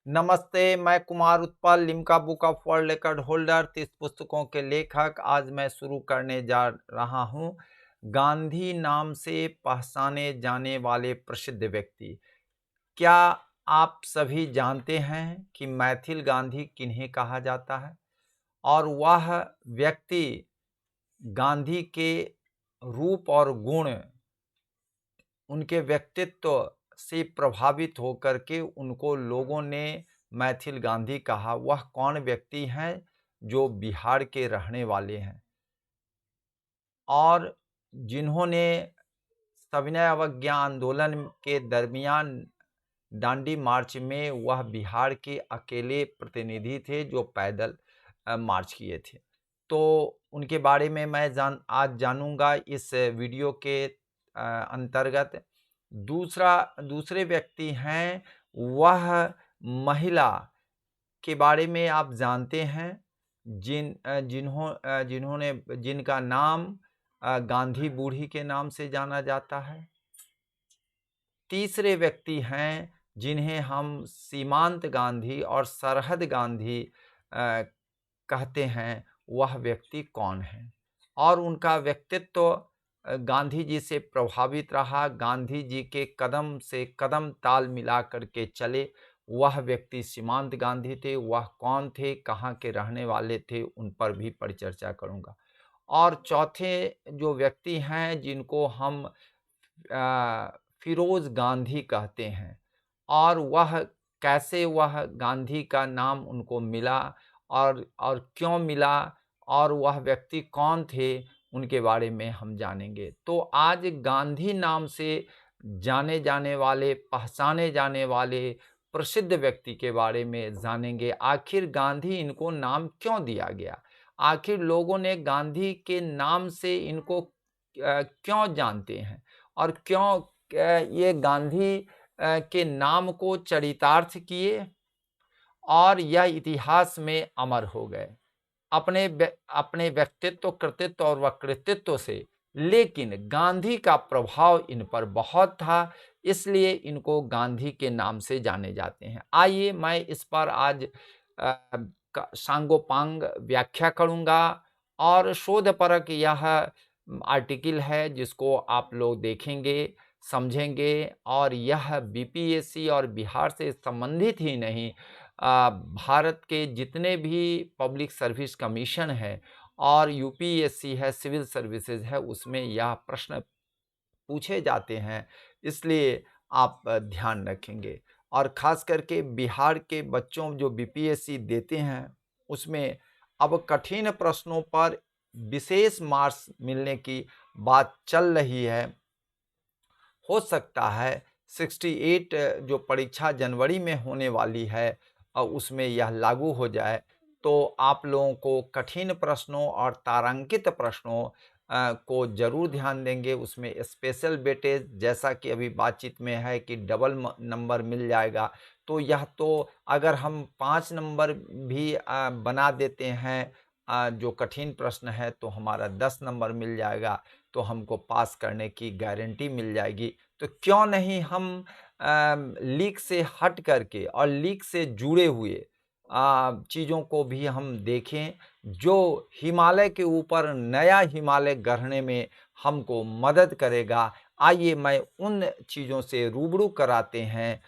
नमस्ते, मैं Kumar Utpal, Limca book of world record holder, 30 पुस्तकों के लेखक। आज मैं शुरू करने जा रहा हूँ गांधी नाम से पहचाने जाने वाले प्रसिद्ध व्यक्ति। क्या आप सभी जानते हैं कि मैथिल गांधी किन्हें कहा जाता है? और वह व्यक्ति गांधी के रूप और गुण, उनके व्यक्तित्व से प्रभावित होकर के उनको लोगों ने मैथिल गांधी कहा। वह कौन व्यक्ति हैं जो बिहार के रहने वाले हैं और जिन्होंने सविनय अवज्ञा आंदोलन के दरमियान दांडी मार्च में वह बिहार के अकेले प्रतिनिधि थे जो पैदल मार्च किए थे। तो उनके बारे में मैं आज जानूंगा इस वीडियो के अंतर्गत। दूसरे व्यक्ति हैं, वह महिला के बारे में आप जानते हैं जिन्होंने जिनका नाम गांधी बूढ़ी के नाम से जाना जाता है। तीसरे व्यक्ति हैं जिन्हें हम सीमांत गांधी और सरहद गांधी कहते हैं। वह व्यक्ति कौन है और उनका व्यक्तित्व गांधी जी से प्रभावित रहा, गांधी जी के कदम से कदम ताल मिला करके चले। वह व्यक्ति सीमांत गांधी थे। वह कौन थे, कहाँ के रहने वाले थे, उन पर भी परिचर्चा करूंगा। और चौथे जो व्यक्ति हैं जिनको हम फिरोज गांधी कहते हैं और वह कैसे वह गांधी का नाम उनको मिला और क्यों मिला और वह व्यक्ति कौन थे, उनके बारे में हम जानेंगे। तो आज गांधी नाम से जाने जाने वाले, पहचाने जाने वाले प्रसिद्ध व्यक्ति के बारे में जानेंगे। आखिर गांधी इनको नाम क्यों दिया गया, आखिर लोगों ने गांधी के नाम से इनको क्यों जानते हैं और क्यों ये गांधी के नाम को चरितार्थ किए और यह इतिहास में अमर हो गए अपने व्यक्तित्व, कृतित्व और वक्तृत्व से। लेकिन गांधी का प्रभाव इन पर बहुत था, इसलिए इनको गांधी के नाम से जाने जाते हैं। आइए मैं इस पर आज सांगोपांग व्याख्या करूंगा और शोधपरक यह आर्टिकल है जिसको आप लोग देखेंगे, समझेंगे। और यह बीपीएससी और बिहार से संबंधित ही नहीं, भारत के जितने भी पब्लिक सर्विस कमीशन है और यूपीएससी है, सिविल सर्विसेज है, उसमें यह प्रश्न पूछे जाते हैं, इसलिए आप ध्यान रखेंगे। और खास करके बिहार के बच्चों जो बीपीएससी देते हैं उसमें अब कठिन प्रश्नों पर विशेष मार्क्स मिलने की बात चल रही है। हो सकता है 68 जो परीक्षा जनवरी में होने वाली है उसमें यह लागू हो जाए, तो आप लोगों को कठिन प्रश्नों और तारांकित प्रश्नों को जरूर ध्यान देंगे। उसमें स्पेशल वेटेज, जैसा कि अभी बातचीत में है कि डबल नंबर मिल जाएगा। तो यह तो अगर हम 5 नंबर भी बना देते हैं जो कठिन प्रश्न है, तो हमारा 10 नंबर मिल जाएगा, तो हमको पास करने की गारंटी मिल जाएगी। तो क्यों नहीं हम लीक से हट करके और लीक से जुड़े हुए चीज़ों को भी हम देखें जो हिमालय के ऊपर नया हिमालय गढ़ने में हमको मदद करेगा। आइए मैं उन चीज़ों से रूबरू कराते हैं।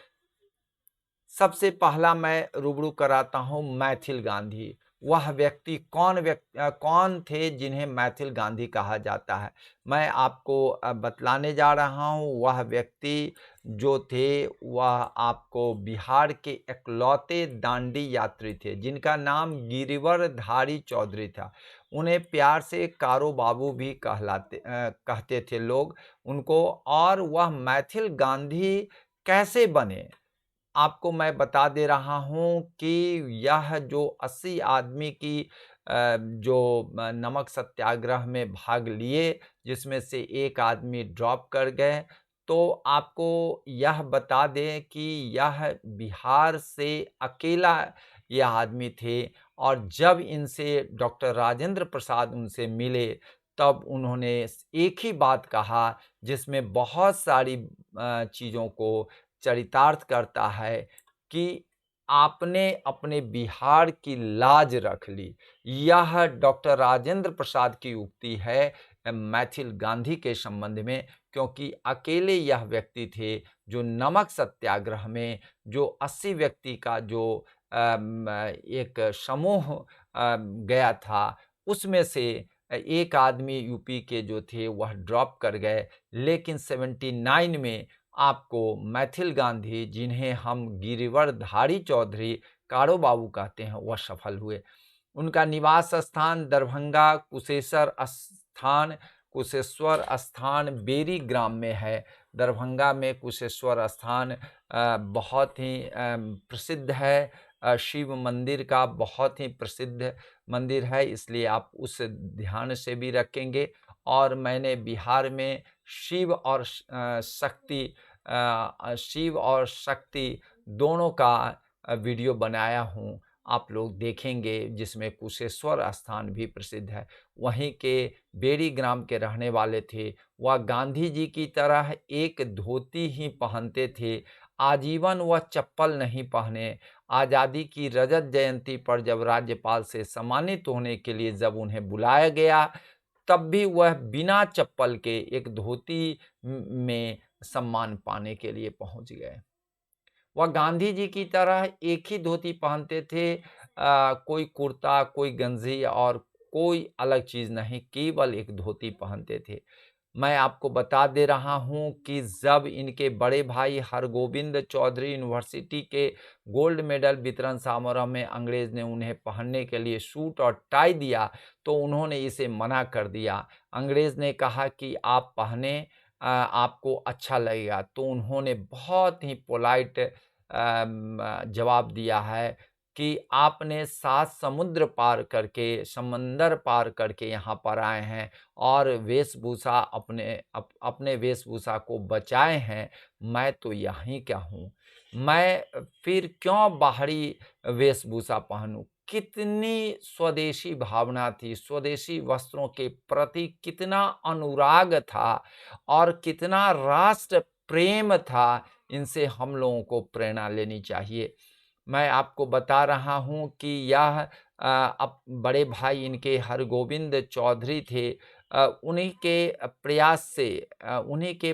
सबसे पहला मैं रूबरू कराता हूं मैथिल गांधी। वह व्यक्ति कौन थे जिन्हें मैथिल गांधी कहा जाता है, मैं आपको बतलाने जा रहा हूं। वह व्यक्ति जो थे वह आपको बिहार के इकलौते दांडी यात्री थे जिनका नाम गिरिवरधारी चौधरी था। उन्हें प्यार से कारो बाबू भी कहते थे लोग उनको। और वह मैथिल गांधी कैसे बने, आपको मैं बता दे रहा हूं कि यह जो 80 आदमी की जो नमक सत्याग्रह में भाग लिए, जिसमें से एक आदमी ड्रॉप कर गए, तो आपको यह बता दें कि यह बिहार से अकेला यह आदमी थे। और जब इनसे डॉक्टर राजेंद्र प्रसाद उनसे मिले, तब उन्होंने एक ही बात कहा जिसमें बहुत सारी चीज़ों को चरितार्थ करता है कि आपने अपने बिहार की लाज रख ली। यह डॉक्टर राजेंद्र प्रसाद की उक्ति है मैथिल गांधी के संबंध में, क्योंकि अकेले यह व्यक्ति थे जो नमक सत्याग्रह में जो 80 व्यक्ति का जो एक समूह गया था, उसमें से एक आदमी यूपी के जो थे वह ड्रॉप कर गए। लेकिन 79 में आपको मैथिल गांधी, जिन्हें हम गिरिवरधारी चौधरी कारो बाबू कहते हैं, वह सफल हुए। उनका निवास स्थान दरभंगा कुशेश्वर स्थान बेरी ग्राम में है। दरभंगा में कुशेश्वर स्थान बहुत ही प्रसिद्ध है, शिव मंदिर का बहुत ही प्रसिद्ध मंदिर है, इसलिए आप उस ध्यान से भी रखेंगे। और मैंने बिहार में शिव और शक्ति दोनों का वीडियो बनाया हूँ, आप लोग देखेंगे, जिसमें कुशेश्वर स्थान भी प्रसिद्ध है। वहीं के बेरी ग्राम के रहने वाले थे। वह गांधी जी की तरह एक धोती ही पहनते थे, आजीवन वह चप्पल नहीं पहने। आज़ादी की रजत जयंती पर जब राज्यपाल से सम्मानित होने के लिए जब उन्हें बुलाया गया, तब भी वह बिना चप्पल के एक धोती में सम्मान पाने के लिए पहुंच गए। वह गांधी जी की तरह एक ही धोती पहनते थे, कोई कुर्ता, कोई गंजी और कोई अलग चीज़ नहीं, केवल एक धोती पहनते थे। मैं आपको बता दे रहा हूं कि जब इनके बड़े भाई हरगोविंद चौधरी यूनिवर्सिटी के गोल्ड मेडल वितरण समारोह में अंग्रेज ने उन्हें पहनने के लिए सूट और टाई दिया, तो उन्होंने इसे मना कर दिया। अंग्रेज ने कहा कि आप पहने, आपको अच्छा लगेगा। तो उन्होंने बहुत ही पोलाइट जवाब दिया है कि आपने 7 समुद्र पार करके, समंदर पार करके यहाँ पर आए हैं और वेशभूषा अपने वेशभूषा को बचाए हैं। मैं तो यहीं का हूँ, मैं फिर क्यों बाहरी वेशभूषा पहनूं? कितनी स्वदेशी भावना थी, स्वदेशी वस्त्रों के प्रति कितना अनुराग था और कितना राष्ट्र प्रेम था, इनसे हम लोगों को प्रेरणा लेनी चाहिए। मैं आपको बता रहा हूँ कि यह अब बड़े भाई इनके हरगोविंद चौधरी थे। उन्हीं के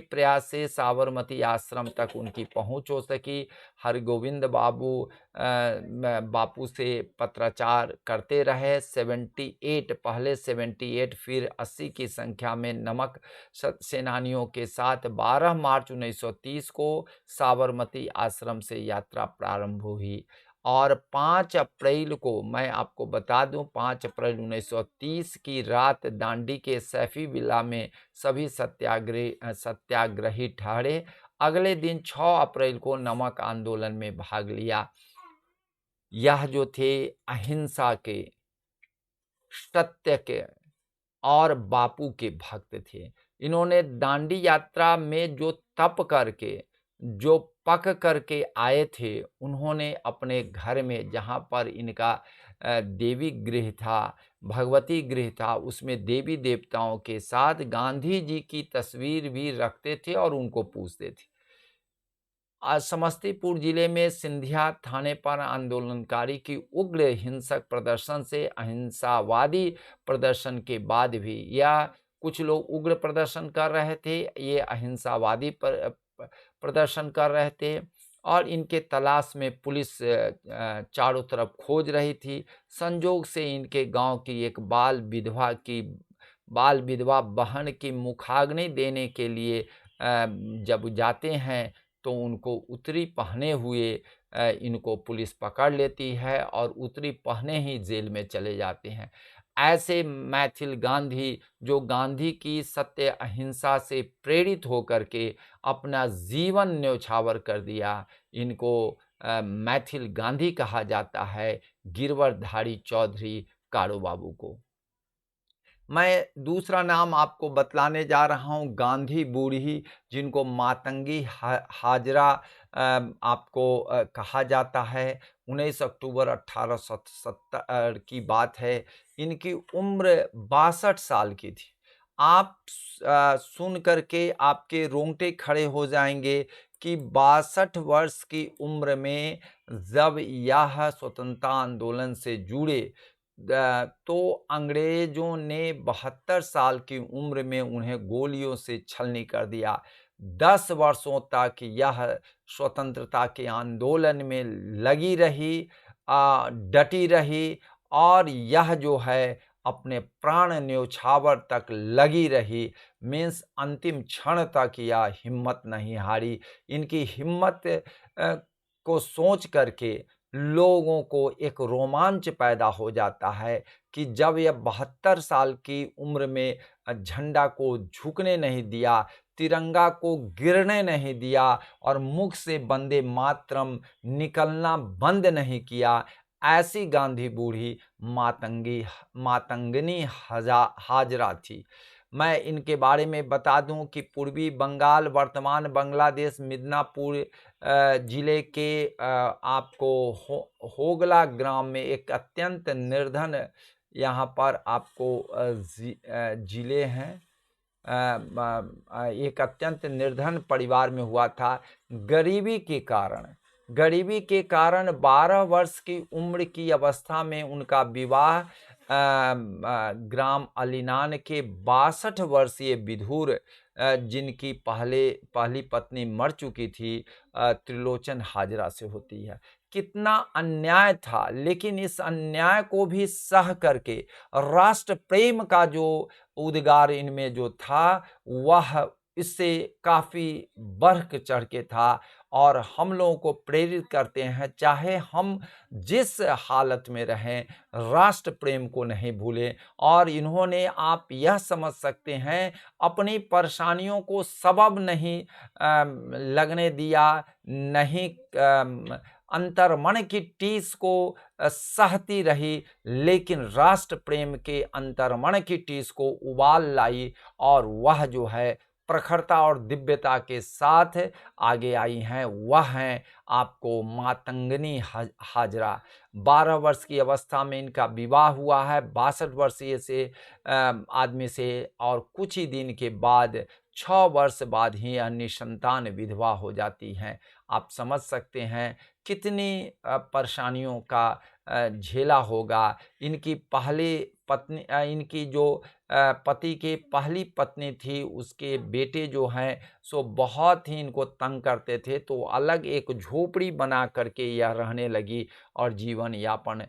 प्रयास से साबरमती आश्रम तक उनकी पहुँच हो सकी। हरगोविंद बापू से पत्राचार करते रहे। 78 पहले 78 फिर 80 की संख्या में नमक सेनानियों के साथ 12 मार्च 1930 को साबरमती आश्रम से यात्रा प्रारंभ हुई और 5 अप्रैल को, मैं आपको बता दूं, 5 अप्रैल 1930 की रात दांडी के सैफी विला में सभी सत्याग्रही ठहरे। अगले दिन 6 अप्रैल को नमक आंदोलन में भाग लिया। यह जो थे अहिंसा के, सत्य के और बापू के भक्त थे। इन्होंने दांडी यात्रा में जो तप करके, जो पक करके आए थे, उन्होंने अपने घर में, जहाँ पर इनका देवी गृह था, भगवती गृह था, उसमें देवी देवताओं के साथ गांधी जी की तस्वीर भी रखते थे और उनको पूजते थे। आज समस्तीपुर जिले में सिंधिया थाने पर आंदोलनकारी की उग्र हिंसक प्रदर्शन से, अहिंसावादी प्रदर्शन के बाद भी, या कुछ लोग उग्र प्रदर्शन कर रहे थे, ये अहिंसावादी प्रदर्शन कर रहे थे और इनके तलाश में पुलिस चारों तरफ खोज रही थी। संजोग से इनके गांव की एक बाल विधवा बहन की मुखाग्नि देने के लिए जब जाते हैं, तो उनको उत्तरी पहने हुए इनको पुलिस पकड़ लेती है और उत्तरी पहने ही जेल में चले जाते हैं। ऐसे मैथिल गांधी, जो गांधी की सत्य अहिंसा से प्रेरित होकर के अपना जीवन न्यौछावर कर दिया, इनको मैथिल गांधी कहा जाता है, गिरवरधारी चौधरी कारो बाबू को। मैं दूसरा नाम आपको बतलाने जा रहा हूँ, गांधी बूढ़ी, जिनको मातंगी हाजरा आपको कहा जाता है। 19 अक्टूबर 1870 की बात है। इनकी उम्र 62 साल की थी आप सुन कर के आपके रोंगटे खड़े हो जाएँगे कि 62 वर्ष की उम्र में जब यह स्वतंत्रता आंदोलन से जुड़े तो अंग्रेज़ों ने 72 साल की उम्र में उन्हें गोलियों से छलनी कर दिया। 10 वर्षों तक यह स्वतंत्रता के आंदोलन में लगी रही, डटी रही और यह जो है अपने प्राण न्योछावर तक लगी रही। मीन्स अंतिम क्षण तक यह हिम्मत नहीं हारी। इनकी हिम्मत को सोच करके लोगों को एक रोमांच पैदा हो जाता है कि जब यह 72 साल की उम्र में झंडा को झुकने नहीं दिया, तिरंगा को गिरने नहीं दिया और मुख से वंदे मातरम निकलना बंद नहीं किया, ऐसी गांधी बूढ़ी मातंगनी हाजरा थी। मैं इनके बारे में बता दूं कि पूर्वी बंगाल, वर्तमान बांग्लादेश, मिदनापुर जिले के आपको होगला ग्राम में एक अत्यंत निर्धन यहाँ पर आपको जिले हैं, एक अत्यंत निर्धन परिवार में हुआ था। गरीबी के कारण 12 वर्ष की उम्र की अवस्था में उनका विवाह ग्राम अलीनान के 62 वर्षीय विधुर जिनकी पहली पत्नी मर चुकी थी, त्रिलोचन हाजरा से होती है। कितना अन्याय था, लेकिन इस अन्याय को भी सह करके राष्ट्र प्रेम का जो उद्गार इनमें जो था वह इससे काफ़ी बढ़ चढ़ के था और हम लोगों को प्रेरित करते हैं, चाहे हम जिस हालत में रहें, राष्ट्र प्रेम को नहीं भूलें। और इन्होंने, आप यह समझ सकते हैं, अपनी परेशानियों को सबब नहीं लगने दिया, नहीं अंतर्मन की टीस को सहती रही, लेकिन राष्ट्र प्रेम के अंतर्मन की टीस को उबाल लाई और वह जो है प्रखरता और दिव्यता के साथ आगे आई हैं। वह हैं आपको मातंगनी हाजरा। 12 वर्ष की अवस्था में इनका विवाह हुआ है 62 वर्षीय से आदमी से, और कुछ ही दिन के बाद 6 वर्ष बाद ही यह निसंतान विधवा हो जाती हैं। आप समझ सकते हैं कितनी परेशानियों का झेला होगा। इनकी पहली पत्नी, इनकी जो पति के पहली पत्नी थी, उसके बेटे जो हैं सो बहुत ही इनको तंग करते थे, तो अलग एक झोपड़ी बना करके यह रहने लगी और जीवन यापन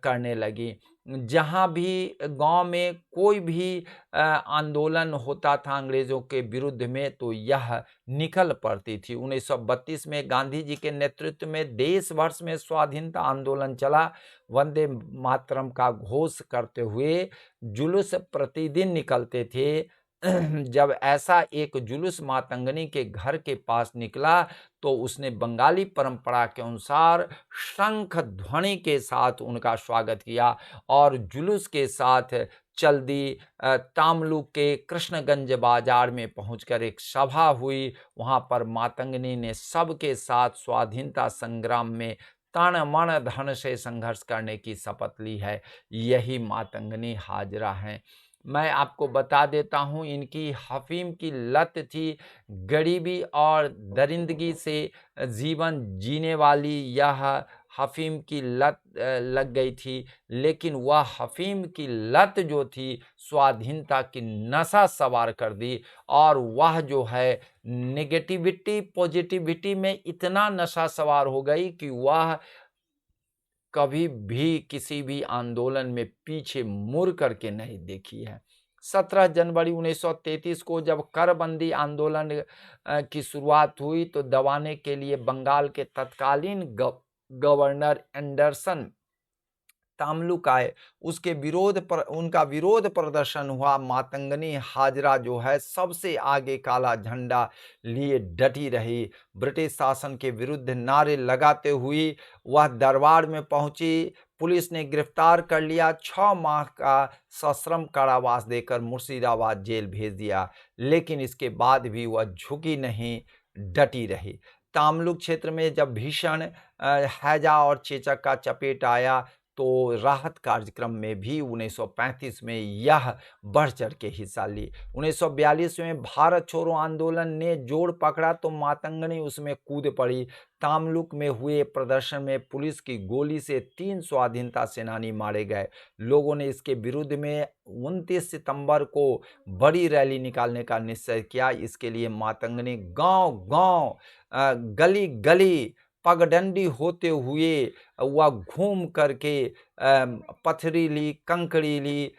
करने लगी। जहाँ भी गांव में कोई भी आंदोलन होता था अंग्रेज़ों के विरुद्ध में, तो यह निकल पड़ती थी। 1932 में गांधी जी के नेतृत्व में देश भर में स्वाधीनता आंदोलन चला। वंदे मातरम का घोष करते हुए जुलूस प्रतिदिन निकलते थे। जब ऐसा एक जुलूस मातंगनी के घर के पास निकला, तो उसने बंगाली परंपरा के अनुसार शंख ध्वनि के साथ उनका स्वागत किया और जुलूस के साथ चल दी। तामलुक के कृष्णगंज बाजार में पहुंचकर एक सभा हुई। वहां पर मातंगनी ने सबके साथ स्वाधीनता संग्राम में तन मन धन से संघर्ष करने की शपथ ली है। यही मातंगनी हाजरा हैं। मैं आपको बता देता हूँ, इनकी अफीम की लत थी। गरीबी और दरिंदगी से जीवन जीने वाली यह अफीम की लत लग गई थी, लेकिन वह अफीम की लत जो थी स्वाधीनता की नशा सवार कर दी और वह जो है नेगेटिविटी पॉजिटिविटी में इतना नशा सवार हो गई कि वह कभी भी किसी भी आंदोलन में पीछे मुड़ करके नहीं देखी है। 17 जनवरी 1933 को जब करबंदी आंदोलन की शुरुआत हुई, तो दबाने के लिए बंगाल के तत्कालीन गवर्नर एंडरसन तामलुक आए। उनका विरोध प्रदर्शन हुआ। मातंगनी हाजरा जो है सबसे आगे काला झंडा लिए डटी रही। ब्रिटिश शासन के विरुद्ध नारे लगाते हुए वह दरबार में पहुंची। पुलिस ने गिरफ्तार कर लिया। 6 माह का सश्रम कारावास देकर मुर्शिदाबाद जेल भेज दिया, लेकिन इसके बाद भी वह झुकी नहीं, डटी रही। तामलुक क्षेत्र में जब भीषण हैजा और चेचक का चपेट आया, तो राहत कार्यक्रम में भी 1935 में यह बढ़-चढ़ के हिस्सा ली। 1942 में भारत छोड़ो आंदोलन ने जोर पकड़ा तो मातंगनी उसमें कूद पड़ी। तमलुक में हुए प्रदर्शन में पुलिस की गोली से 3 स्वाधीनता सेनानी मारे गए। लोगों ने इसके विरुद्ध में 29 सितंबर को बड़ी रैली निकालने का निश्चय किया। इसके लिए मातंगनी गाँव-गाँव गली-गली पगडंडी होते हुए वह घूम करके पथरीली, कंकरीली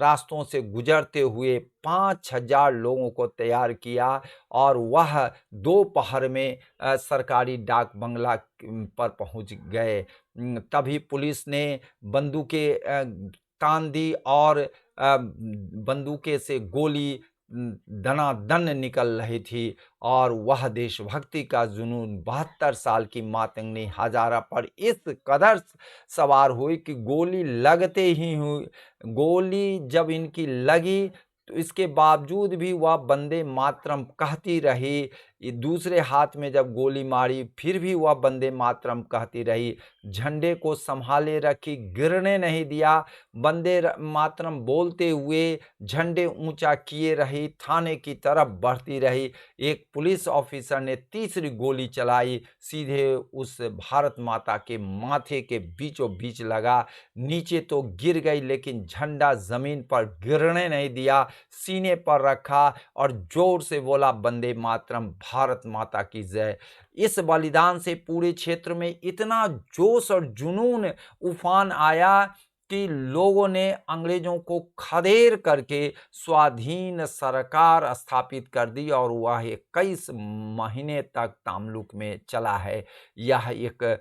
रास्तों से गुजरते हुए 5000 लोगों को तैयार किया और वह दोपहर में सरकारी डाक बंगला पर पहुंच गए। तभी पुलिस ने बंदूकें तान दी और बंदूके से गोली दनादन निकल रही थी और वह देशभक्ति का जुनून 72 साल की मातंगनी हजारा पर इस कदर सवार हुई कि गोली लगते ही हुई। गोली जब इनकी लगी तो इसके बावजूद भी वह वंदे मातरम कहती रही। दूसरे हाथ में जब गोली मारी फिर भी वह वंदे मातरम कहती रही। झंडे को संभाले रखी, गिरने नहीं दिया। वंदे मातरम बोलते हुए झंडे ऊंचा किए रही, थाने की तरफ बढ़ती रही। एक पुलिस ऑफिसर ने तीसरी गोली चलाई, सीधे उस भारत माता के माथे के बीचों बीच लगा। नीचे तो गिर गई लेकिन झंडा जमीन पर गिरने नहीं दिया, सीने पर रखा और जोर से बोला वंदे मातरम, भारत माता की जय। इस बलिदान से पूरे क्षेत्र में इतना जोश और जुनून उफान आया कि लोगों ने अंग्रेजों को खदेड़ करके स्वाधीन सरकार स्थापित कर दी और वह 21 महीने तक तमलुक में चला है। यह एक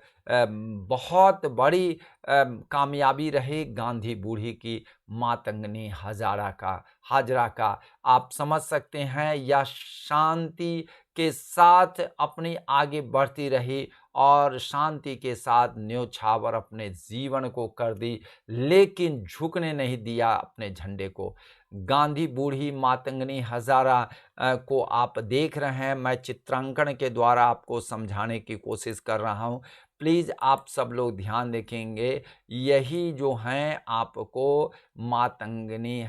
बहुत बड़ी कामयाबी रही गांधी बूढ़ी की मातंगनी हाजरा का। आप समझ सकते हैं यह शांति के साथ अपनी आगे बढ़ती रही और शांति के साथ न्योछावर अपने जीवन को कर दी, लेकिन झुकने नहीं दिया अपने झंडे को। गांधी बूढ़ी मातंगनी हजारा को आप देख रहे हैं। मैं चित्रांकन के द्वारा आपको समझाने की कोशिश कर रहा हूं। प्लीज आप सब लोग ध्यान देखेंगे, यही जो हैं आपको मातंगनी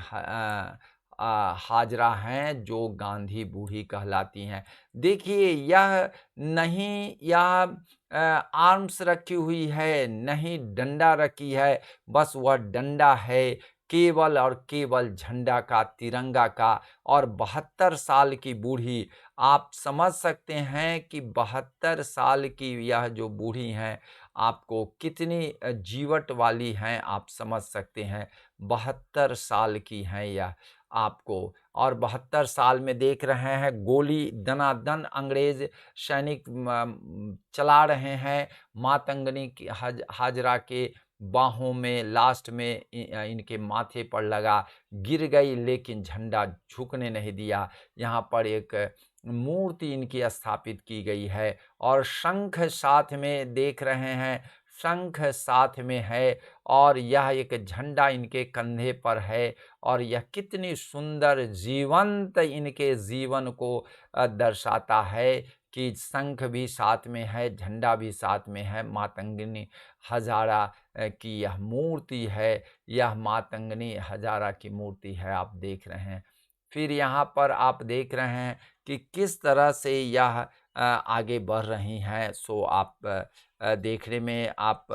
हाजरा हैं जो गांधी बूढ़ी कहलाती हैं। देखिए यह नहीं यह आर्म्स रखी हुई है, नहीं डंडा रखी है, बस वह डंडा है केवल और केवल झंडा का, तिरंगा का। और 72 साल की बूढ़ी, आप समझ सकते हैं कि 72 साल की यह जो बूढ़ी हैं आपको कितनी जीवट वाली हैं, आप समझ सकते हैं। 72 साल की हैं यह आपको, और 72 साल में देख रहे हैं गोली दनादन अंग्रेज सैनिक चला रहे हैं। मातंगनी की हाजरा के बाहों में लास्ट में इनके माथे पर लगा, गिर गई लेकिन झंडा झुकने नहीं दिया। यहाँ पर एक मूर्ति इनकी स्थापित की गई है और शंख साथ में देख रहे हैं, शंख साथ में है और यह एक झंडा इनके कंधे पर है और यह कितनी सुंदर जीवंत इनके जीवन को दर्शाता है कि शंख भी साथ में है, झंडा भी साथ में है। मातंगनी हजारा की यह मूर्ति है, यह मातंगनी हजारा की मूर्ति है, आप देख रहे हैं। फिर यहाँ पर आप देख रहे हैं कि किस तरह से यह आगे बढ़ रही हैं। सो आप देखने में आप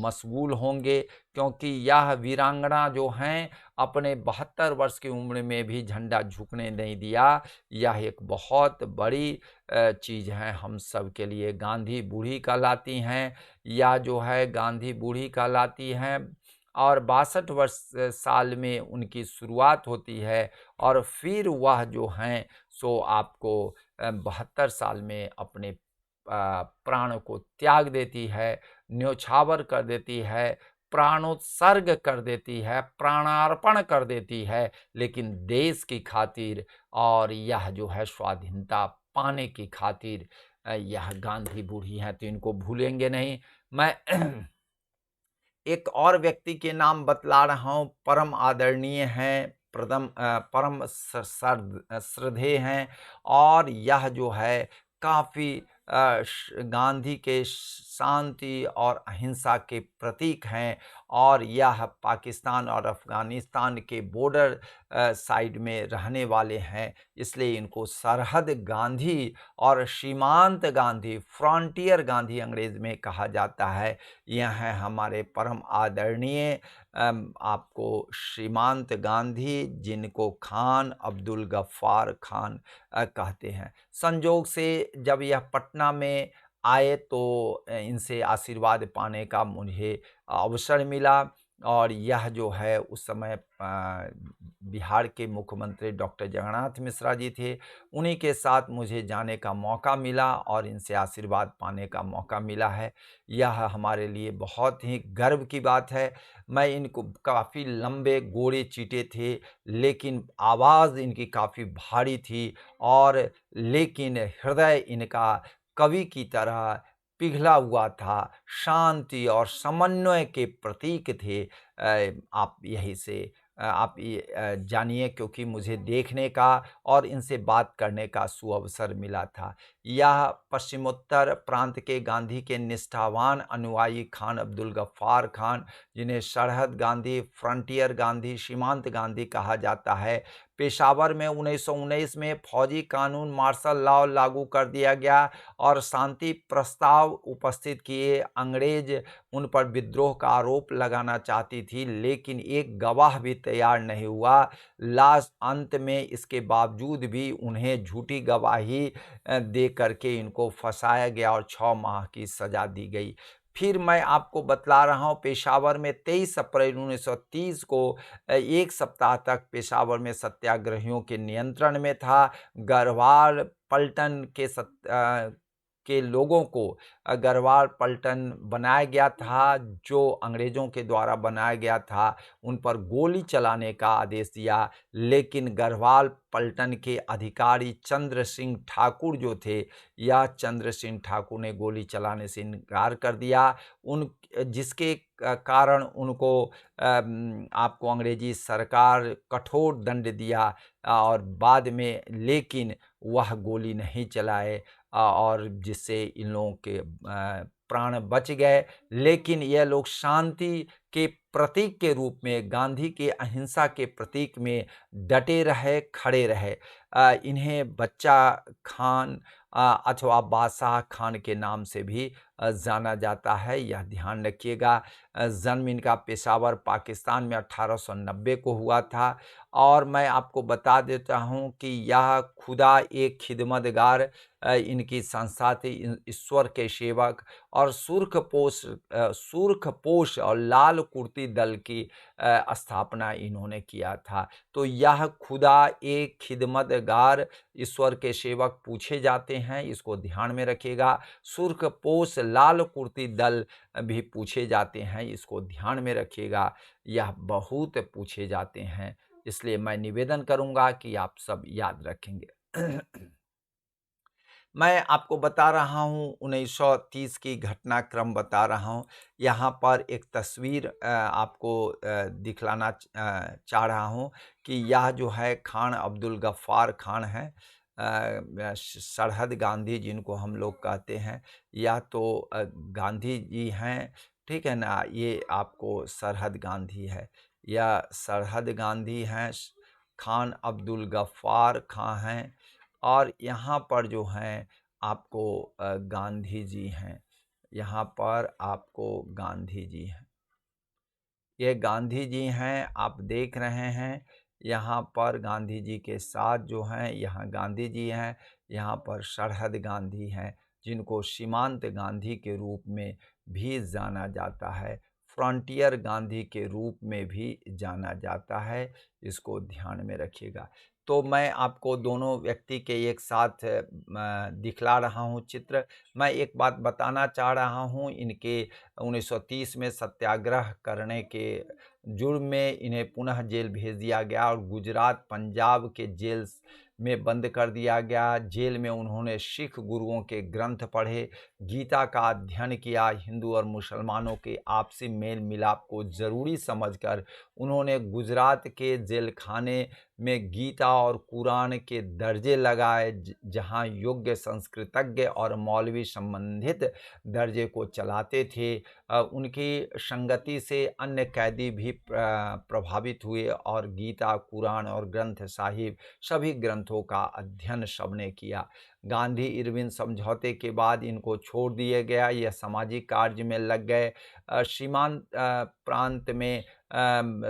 मशगूल होंगे, क्योंकि यह वीरांगना जो हैं अपने 72 वर्ष की उम्र में भी झंडा झुकने नहीं दिया। यह एक बहुत बड़ी चीज़ है हम सब के लिए। गांधी बूढ़ी कहलाती हैं, या जो है गांधी बूढ़ी कहलाती हैं और 62 वर्ष साल में उनकी शुरुआत होती है और फिर वह जो हैं सो आपको 72 साल में अपने प्राण को त्याग देती है, न्योछावर कर देती है, प्राणोत्सर्ग कर देती है, प्राणार्पण कर देती है, लेकिन देश की खातिर और यह जो है स्वाधीनता पाने की खातिर यह गांधी बूढ़ी हैं, तो इनको भूलेंगे नहीं। मैं एक और व्यक्ति के नाम बतला रहा हूँ, परम आदरणीय हैं, परम श्रद्धेय हैं और यह जो है काफ़ी गांधी के शांति और अहिंसा के प्रतीक हैं और यह पाकिस्तान और अफ़गानिस्तान के बॉर्डर साइड में रहने वाले हैं, इसलिए इनको सरहद गांधी और सीमांत गांधी, फ्रंटियर गांधी अंग्रेज़ में कहा जाता है। यह हैं हमारे परम आदरणीय आपको सीमांत गांधी, जिनको खान अब्दुल गफ्फार खान कहते हैं। संजोग से जब यह पटना में आए तो इनसे आशीर्वाद पाने का मुझे अवसर मिला और यह जो है उस समय बिहार के मुख्यमंत्री डॉक्टर जगन्नाथ मिश्रा जी थे। उन्हीं के साथ मुझे जाने का मौका मिला और इनसे आशीर्वाद पाने का मौका मिला है। यह हमारे लिए बहुत ही गर्व की बात है। मैं इनको काफ़ी लंबे गोरे-चीटे थे, लेकिन आवाज़ इनकी काफ़ी भारी थी और लेकिन हृदय इनका कवि की तरह पिघला हुआ था। शांति और समन्वय के प्रतीक थे। आप यही से आप ये जानिए, क्योंकि मुझे देखने का और इनसे बात करने का सुअवसर मिला था। यह पश्चिमोत्तर प्रांत के गांधी के निष्ठावान अनुयायी खान अब्दुल गफ्फार खान, जिन्हें सरहद गांधी, फ्रंटियर गांधी, सीमांत गांधी कहा जाता है, पेशावर में 1919 में फौजी कानून मार्शल लॉ लागू कर दिया गया और शांति प्रस्ताव उपस्थित किए। अंग्रेज उन पर विद्रोह का आरोप लगाना चाहती थी, लेकिन एक गवाह भी तैयार नहीं हुआ। लास्ट अंत में इसके बावजूद भी उन्हें झूठी गवाही दे करके इनको फंसाया गया और 6 माह की सज़ा दी गई। फिर मैं आपको बतला रहा हूँ, पेशावर में 23 अप्रैल 1930 को 1 सप्ताह तक पेशावर में सत्याग्रहियों के नियंत्रण में था। गढ़वाल पलटन के लोगों को गढ़वाल पलटन बनाया गया था, जो अंग्रेज़ों के द्वारा बनाया गया था। उन पर गोली चलाने का आदेश दिया, लेकिन गढ़वाल पलटन के अधिकारी चंद्र सिंह ठाकुर जो थे, या चंद्र सिंह ठाकुर ने गोली चलाने से इनकार कर दिया। जिसके कारण उनको आपको अंग्रेजी सरकार कठोर दंड दिया और बाद में लेकिन वह गोली नहीं चलाए और जिससे इन लोगों के प्राण बच गए। लेकिन यह लोग शांति के प्रतीक के रूप में, गांधी के अहिंसा के प्रतीक में डटे रहे, खड़े रहे। इन्हें बच्चा खान अथवा बादशाह खान के नाम से भी जाना जाता है, यह ध्यान रखिएगा। जन्म इनका पेशावर पाकिस्तान में 1890 को हुआ था और मैं आपको बता देता हूँ कि यह खुदा एक खिदमतगार इनकी संस्था थी। ईश्वर के सेवक और सुर्खपोश और लाल कुर्ती दल की स्थापना इन्होंने किया था। तो यह खुदा एक खिदमतगार ईश्वर के सेवक पूछे जाते हैं, इसको ध्यान में रखिएगा। सुर्खपोश लाल कुर्ती दल भी पूछे जाते हैं, इसको ध्यान में रखिएगा। यह बहुत पूछे जाते हैं, इसलिए मैं निवेदन करूंगा कि आप सब याद रखेंगे। मैं आपको बता रहा हूँ 1930 की घटनाक्रम बता रहा हूँ। यहाँ पर एक तस्वीर आपको दिखलाना चाह रहा हूँ कि यह जो है खान अब्दुल गफ्फार खान है, सरहद गांधी जिनको हम लोग कहते हैं। या तो गांधी जी हैं, ठीक है ना। ये आपको सरहद गांधी है, या सरहद गांधी हैं, खान अब्दुल गफ्फार खां हैं। और यहाँ पर जो हैं आपको गांधी जी हैं, यहाँ पर आपको गांधी जी हैं। ये गांधी जी हैं, आप देख रहे हैं। यहाँ पर गांधी जी के साथ जो हैं, यहाँ गांधी जी हैं, यहाँ पर सरहद गांधी हैं, जिनको सीमांत गांधी के रूप में भी जाना जाता है, फ्रंटियर गांधी के रूप में भी जाना जाता है। इसको ध्यान में रखिएगा। तो मैं आपको दोनों व्यक्ति के एक साथ दिखला रहा हूँ चित्र। मैं एक बात बताना चाह रहा हूँ, इनके 1930 में सत्याग्रह करने के जुर्म में इन्हें पुनः जेल भेज दिया गया और गुजरात पंजाब के जेल में बंद कर दिया गया। जेल में उन्होंने सिख गुरुओं के ग्रंथ पढ़े, गीता का अध्ययन किया। हिंदू और मुसलमानों के आपसी मेल मिलाप को ज़रूरी समझकर उन्होंने गुजरात के जेल खाने में गीता और कुरान के दर्जे लगाए, जहां योग्य संस्कृतज्ञ और मौलवी संबंधित दर्जे को चलाते थे। उनकी संगति से अन्य कैदी भी प्रभावित हुए और गीता, कुरान और ग्रंथ साहिब सभी ग्रंथों का अध्ययन सबने किया। गांधी इरविन समझौते के बाद इनको छोड़ दिया गया। यह सामाजिक कार्य में लग गए। सीमांत प्रांत में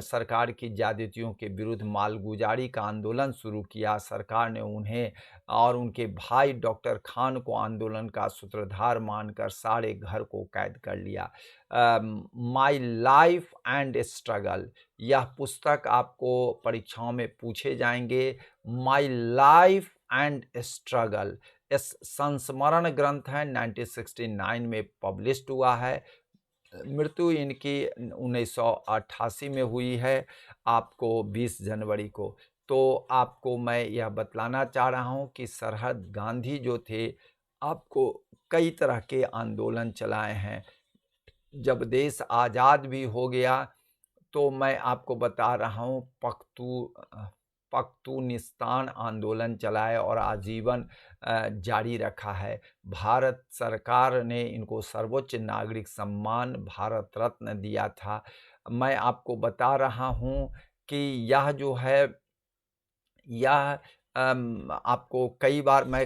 सरकार की ज्यादतियों के विरुद्ध मालगुजारी का आंदोलन शुरू किया। सरकार ने उन्हें और उनके भाई डॉक्टर खान को आंदोलन का सूत्रधार मानकर सारे घर को कैद कर लिया। माई लाइफ एंड स्ट्रगल, यह पुस्तक आपको परीक्षाओं में पूछे जाएंगे। माई लाइफ एंड स्ट्रगल इस संस्मरण ग्रंथ है, 1969 में पब्लिश्ड हुआ है। मृत्यु इनकी 1988 में हुई है, आपको 20 जनवरी को। तो आपको मैं यह बतलाना चाह रहा हूँ कि सरहद गांधी जो थे, आपको कई तरह के आंदोलन चलाए हैं। जब देश आज़ाद भी हो गया तो मैं आपको बता रहा हूँ पख्तूनिस्तान आंदोलन चलाए और आजीवन जारी रखा है। भारत सरकार ने इनको सर्वोच्च नागरिक सम्मान भारत रत्न दिया था। मैं आपको बता रहा हूँ कि यह जो है यह आपको कई बार मैं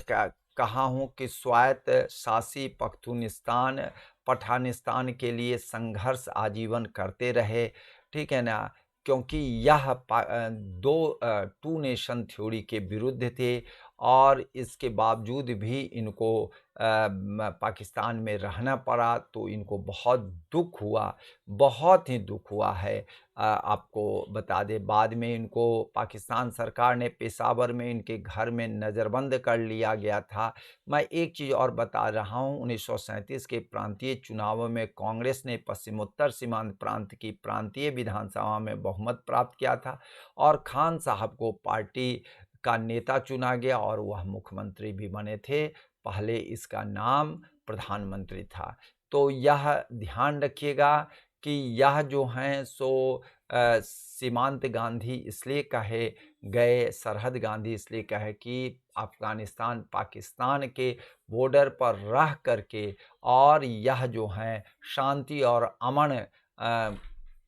कहा हूँ कि स्वायत्त शासी पख्तूनिस्तान पठानिस्तान के लिए संघर्ष आजीवन करते रहे, ठीक है ना, क्योंकि यह टू नेशन थ्योरी के विरुद्ध थे और इसके बावजूद भी इनको पाकिस्तान में रहना पड़ा। तो इनको बहुत दुख हुआ, बहुत ही दुख हुआ है। आपको बता दें, बाद में इनको पाकिस्तान सरकार ने पेशावर में इनके घर में नज़रबंद कर लिया गया था। मैं एक चीज़ और बता रहा हूँ, 1937 के प्रांतीय चुनावों में कांग्रेस ने पश्चिमोत्तर सीमांत प्रांत की प्रांतीय विधानसभा में बहुमत प्राप्त किया था और खान साहब को पार्टी का नेता चुना गया और वह मुख्यमंत्री भी बने थे। पहले इसका नाम प्रधानमंत्री था। तो यह ध्यान रखिएगा कि यह जो हैं सो सीमांत गांधी इसलिए कहे गए, सरहद गांधी इसलिए कहे कि अफ़गानिस्तान पाकिस्तान के बॉर्डर पर रह करके और यह जो हैं शांति और अमन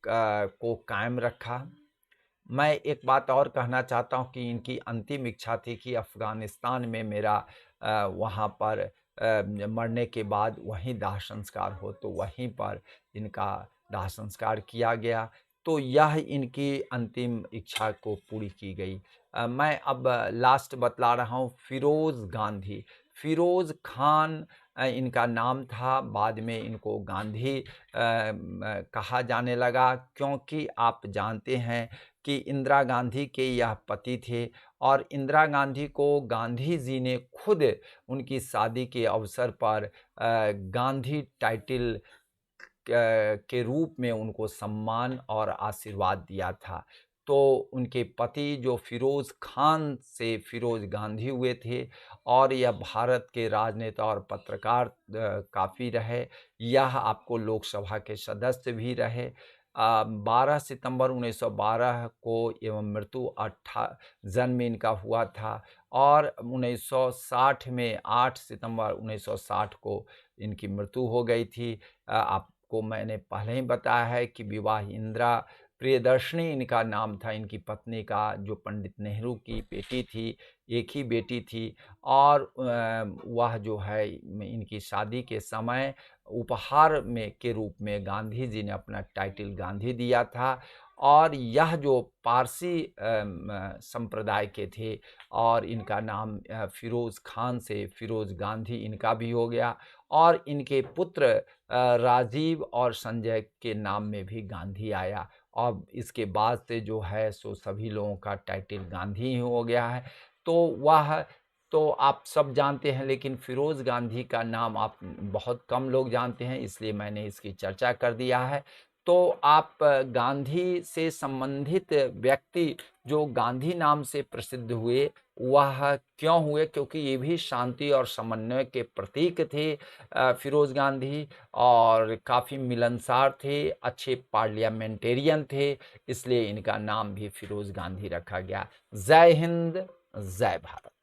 को कायम रखा। मैं एक बात और कहना चाहता हूँ कि इनकी अंतिम इच्छा थी कि अफ़गानिस्तान में मेरा वहाँ पर मरने के बाद वहीं दाह संस्कार हो, तो वहीं पर इनका दाह संस्कार किया गया। तो यह इनकी अंतिम इच्छा को पूरी की गई। मैं अब लास्ट बतला रहा हूँ, फ़िरोज़ गांधी। फ़िरोज़ खान इनका नाम था, बाद में इनको गांधी कहा जाने लगा, क्योंकि आप जानते हैं कि इंदिरा गांधी के यह पति थे और इंदिरा गांधी को गांधी जी ने खुद उनकी शादी के अवसर पर गांधी टाइटल के रूप में उनको सम्मान और आशीर्वाद दिया था। तो उनके पति जो फ़िरोज़ खान से फ़िरोज़ गांधी हुए थे और यह भारत के राजनेता और पत्रकार काफ़ी रहे। यह आपको लोकसभा के सदस्य भी रहे। 12 सितंबर 1912 को एवं मृत्यु जन्म इनका हुआ था और 1960 में 8 सितंबर 1960 को इनकी मृत्यु हो गई थी। आपको मैंने पहले ही बताया है कि विवाह इंदिरा प्रियदर्शनी इनका नाम था, इनकी पत्नी का, जो पंडित नेहरू की बेटी थी, एक ही बेटी थी। और वह जो है इनकी शादी के समय उपहार में के रूप में गांधी जी ने अपना टाइटल गांधी दिया था। और यह जो पारसी संप्रदाय के थे और इनका नाम फ़िरोज़ खान से फ़िरोज़ गांधी इनका भी हो गया और इनके पुत्र राजीव और संजय के नाम में भी गांधी आया। और इसके बाद से जो है सो सभी लोगों का टाइटल गांधी ही हो गया है। तो वह तो आप सब जानते हैं, लेकिन फ़िरोज़ गांधी का नाम आप बहुत कम लोग जानते हैं, इसलिए मैंने इसकी चर्चा कर दिया है। तो आप गांधी से संबंधित व्यक्ति जो गांधी नाम से प्रसिद्ध हुए, वह क्यों हुए? क्योंकि ये भी शांति और समन्वय के प्रतीक थे फिरोज़ गांधी, और काफ़ी मिलनसार थे, अच्छे पार्लियामेंटेरियन थे, इसलिए इनका नाम भी फिरोज़ गांधी रखा गया। जय हिंद, जय भारत।